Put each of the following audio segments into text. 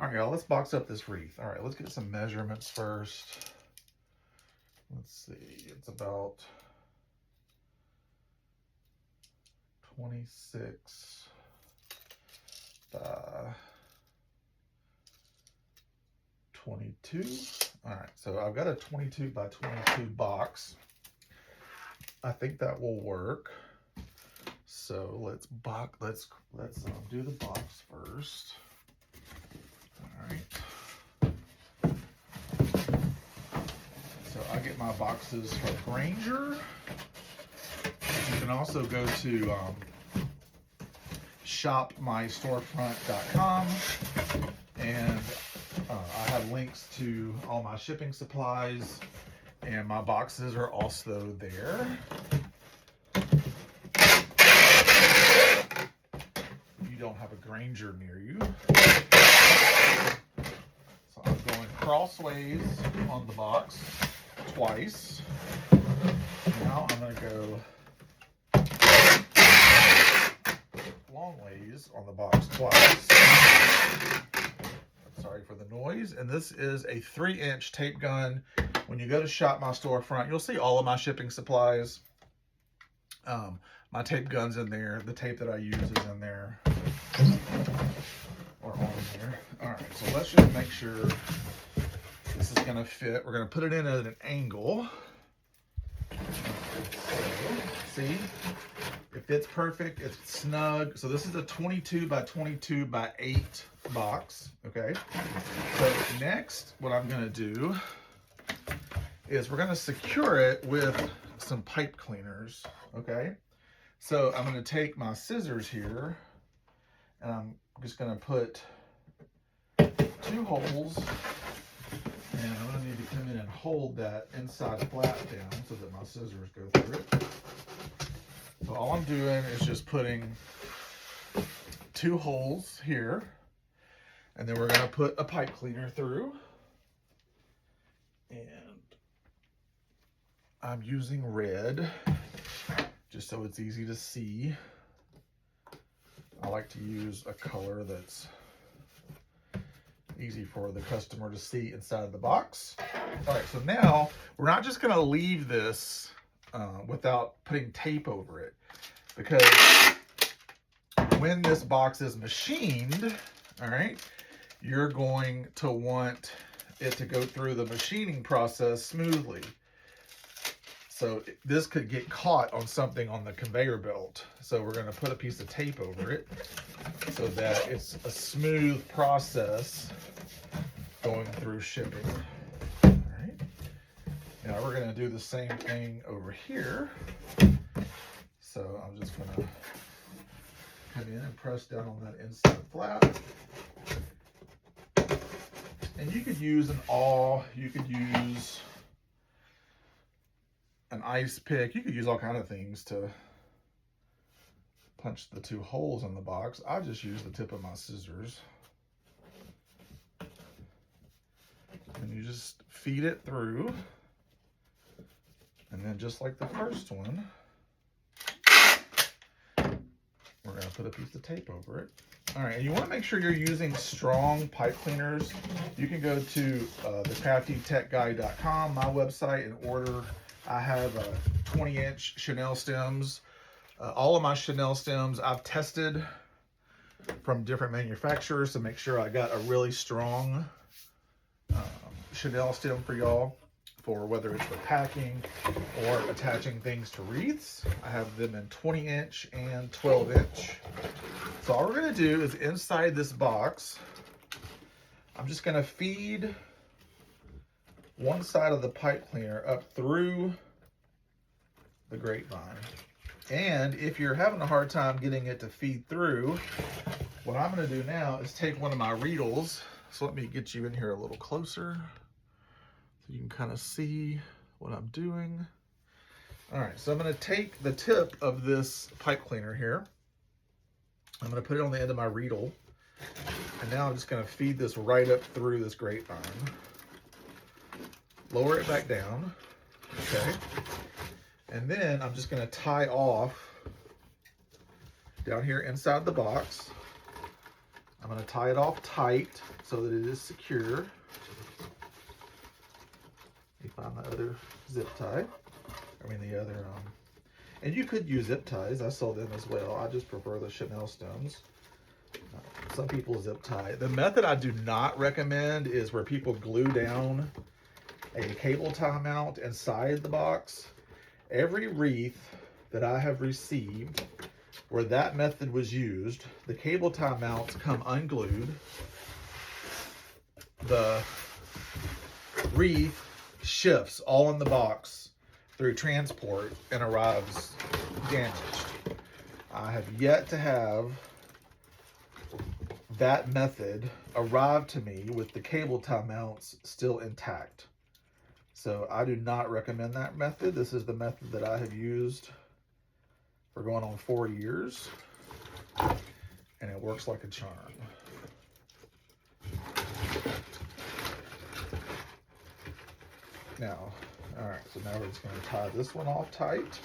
All right, y'all, let's box up this wreath. All right, let's get some measurements first. Let's see, it's about 26 by 22. All right, so I've got a 22 by 22 box. I think that will work. So let's do the box first. All right. So I get my boxes from Granger. You can also go to shopmystorefront.com, and I have links to all my shipping supplies, and my boxes are also there. You don't have a Granger near you. So I'm going crossways on the box twice. Now I'm going to go long ways on the box twice. Sorry for the noise. And this is a 3-inch tape gun. When you go to Shop My Storefront, you'll see all of my shipping supplies. My tape gun's in there. The tape that I use is in there. Or on there. All right, so let's just make sure this is going to fit. We're going to put it in at an angle. So, see? It fits perfect. It's snug. So this is a 22 by 22 by 8 box. Okay. So next, what I'm going to do is we're going to secure it with some pipe cleaners. Okay. So I'm going to take my scissors here, and I'm just going to put 2 holes, and I'm going to need to come in and hold that inside flap down so that my scissors go through it. So all I'm doing is just putting 2 holes here, and then we're going to put a pipe cleaner through. And I'm using red just so it's easy to see. I like to use a color that's easy for the customer to see inside the box. All right, so now we're not just going to leave this without putting tape over it, because when this box is machined, all right, you're going to want it to go through the machining process smoothly. So this could get caught on something on the conveyor belt. So we're going to put a piece of tape over it so that it's a smooth process going through shipping. All right. Now we're going to do the same thing over here. So I'm just going to come in and press down on that inside flap. And you could use an awl, you could use an ice pick, you could use all kinds of things to punch the 2 holes in the box. I just use the tip of my scissors. And you just feed it through. And then just like the first one, we're going to put a piece of tape over it. All right, and you want to make sure you're using strong pipe cleaners. You can go to thecraftytechguy.com, my website, and order. I have 20-inch chenille stems. All of my chenille stems I've tested from different manufacturers to make sure I got a really strong chenille stem for y'all, for whether it's for packing or attaching things to wreaths. I have them in 20-inch and 12-inch. So all we're going to do is inside this box, I'm just going to feed one side of the pipe cleaner up through the grapevine. And if you're having a hard time getting it to feed through, what I'm going to do now is take one of my reedles. So let me get you in here a little closer so you can kind of see what I'm doing. All right, so I'm going to take the tip of this pipe cleaner here. I'm going to put it on the end of my reedle. And now I'm just going to feed this right up through this grapevine. Lower it back down, okay? And then I'm just going to tie off down here inside the box. I'm going to tie it off tight so that it is secure. Let me find the other zip tie. I mean the other, and you could use zip ties. I saw them as well. I just prefer the chenille stems. Some people zip tie. The method I do not recommend is where people glue down a cable tie mount inside the box. Every wreath that I have received where that method was used, the cable tie mounts come unglued. The wreath shifts all in the box through transport and arrives damaged. I have yet to have that method arrive to me with the cable tie mounts still intact. So I do not recommend that method. This is the method that I have used for going on 4 years, and it works like a charm. Now, all right, so now we're just going to tie this one off tight.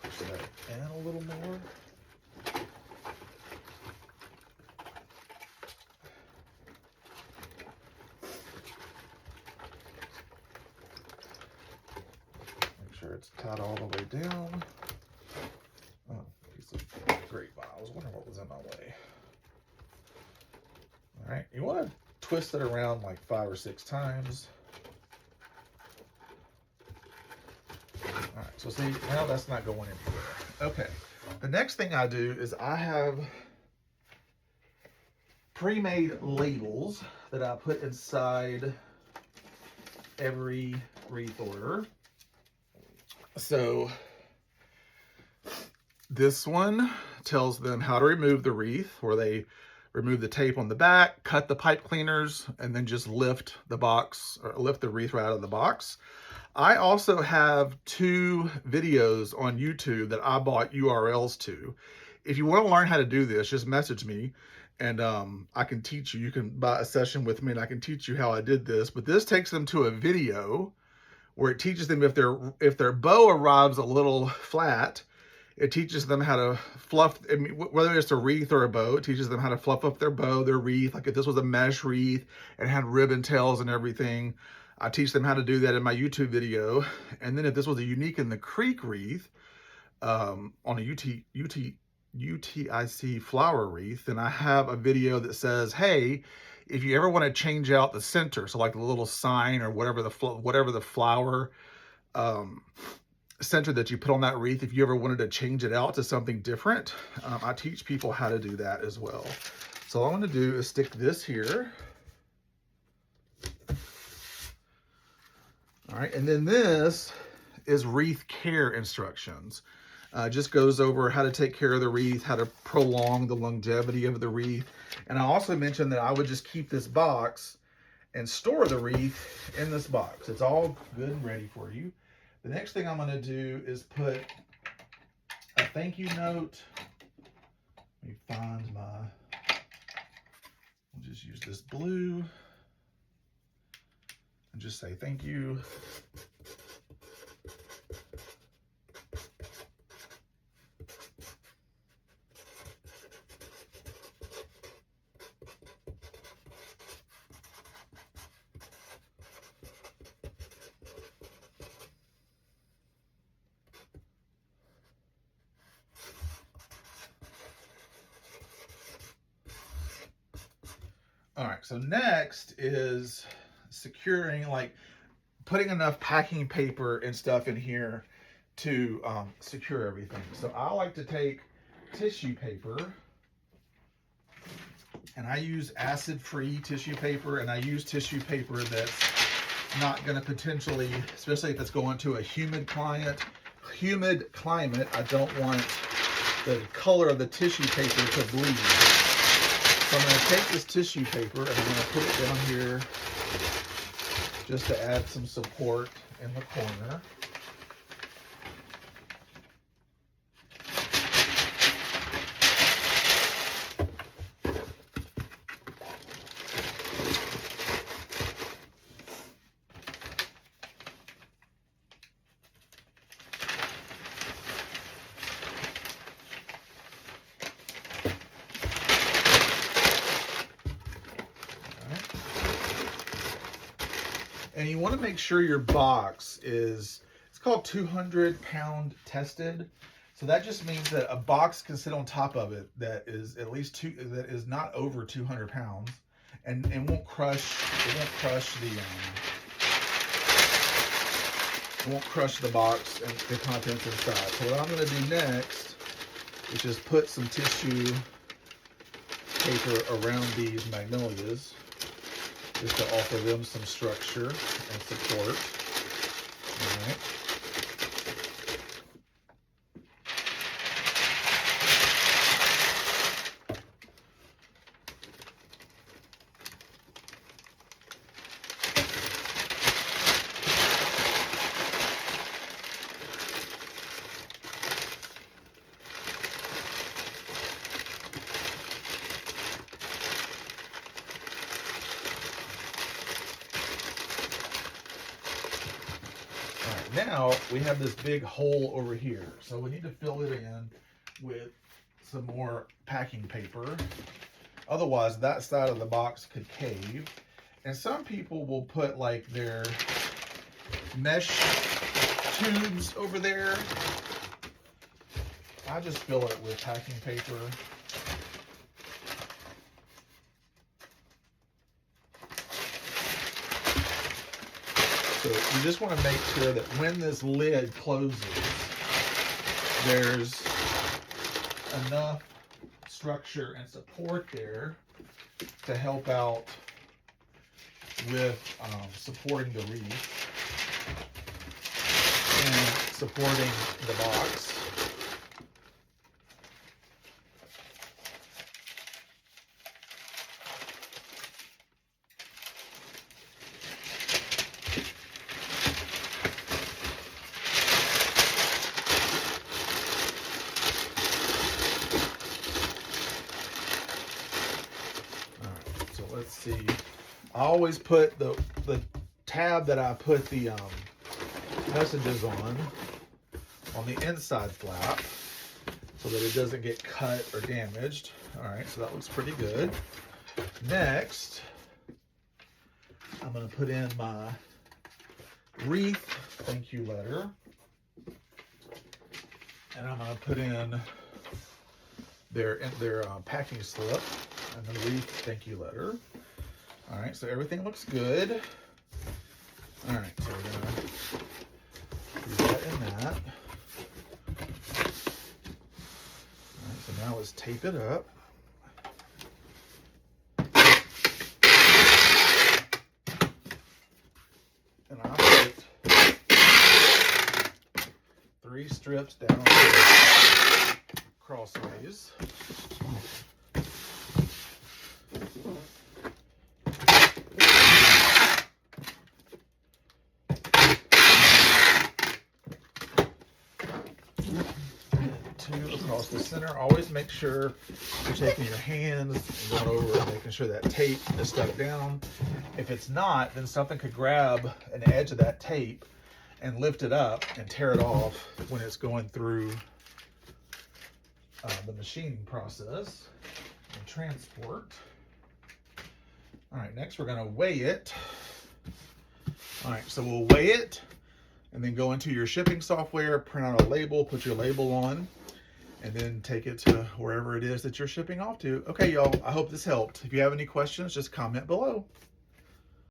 Push that in a little more. Make sure it's tied all the way down. Oh, piece of grapevine. I was wondering what was in my way. All right, you want to twist it around like 5 or 6 times. All right, so see, now that's not going anywhere. Okay, the next thing I do is I have pre-made labels that I put inside every wreath order. So this one tells them how to remove the wreath, where they remove the tape on the back, cut the pipe cleaners, and then just lift the box, or lift the wreath right out of the box. I also have 2 videos on YouTube that I bought URLs to. If you want to learn how to do this, just message me and I can teach you. You can buy a session with me and I can teach you how I did this. But this takes them to a video where it teaches them if their bow arrives a little flat, it teaches them how to fluff, I mean, whether it's a wreath or a bow, it teaches them how to fluff up their bow, their wreath. Like if this was a mesh wreath and had ribbon tails and everything, I teach them how to do that in my YouTube video. And then if this was a Unique in the Creek wreath, on a UTIC flower wreath, then I have a video that says, hey, if you ever want to change out the center, so like the little sign or whatever the flower center that you put on that wreath, if you ever wanted to change it out to something different, I teach people how to do that as well. So all I'm going to do is stick this here. All right, and then this is wreath care instructions. Just goes over how to take care of the wreath, how to prolong the longevity of the wreath. And I also mentioned that I would just keep this box and store the wreath in this box. It's all good and ready for you. The next thing I'm going to do is put a thank you note. Let me find I'll just use this blue and just say thank you. All right, so next is securing, like putting enough packing paper and stuff in here to secure everything. So I like to take tissue paper, and I use acid-free tissue paper, and I use tissue paper that's not going to potentially, especially if it's going to a humid climate, I don't want the color of the tissue paper to bleed. So I'm going to take this tissue paper and I'm going to put it down here just to add some support in the corner. And you want to make sure your box is, it's called 200-pound tested. So that just means that a box can sit on top of it that is at least that is not over 200 pounds, and won't crush. It won't crush the box and the contents inside. So what I'm going to do next is just put some tissue paper around these magnolias, just to offer them some structure and support. All right. Now we have this big hole over here, so we need to fill it in with some more packing paper. Otherwise, that side of the box could cave. And some people will put like their mesh tubes over there. I just fill it with packing paper. So you just want to make sure that when this lid closes, there's enough structure and support there to help out with supporting the wreath and supporting the box. Let's see. I always put the tab that I put the messages on the inside flap so that it doesn't get cut or damaged. All right, so that looks pretty good. Next, I'm going to put in my Wreath thank you letter, and I'm going to put in their packing slip and the Wreath thank you letter. All right, so everything looks good. All right, so we're gonna do that and that. All right, so now let's tape it up. And I'll put 3 strips down crossways. Across the center. Always make sure you're taking your hands and going over and making sure that tape is stuck down. If it's not, then something could grab an edge of that tape and lift it up and tear it off when it's going through the machining process and transport. All right, next we're going to weigh it. All right, so we'll weigh it and then go into your shipping software, print out a label, put your label on, and then take it to wherever it is that you're shipping off to. Okay, y'all, I hope this helped. If you have any questions, just comment below.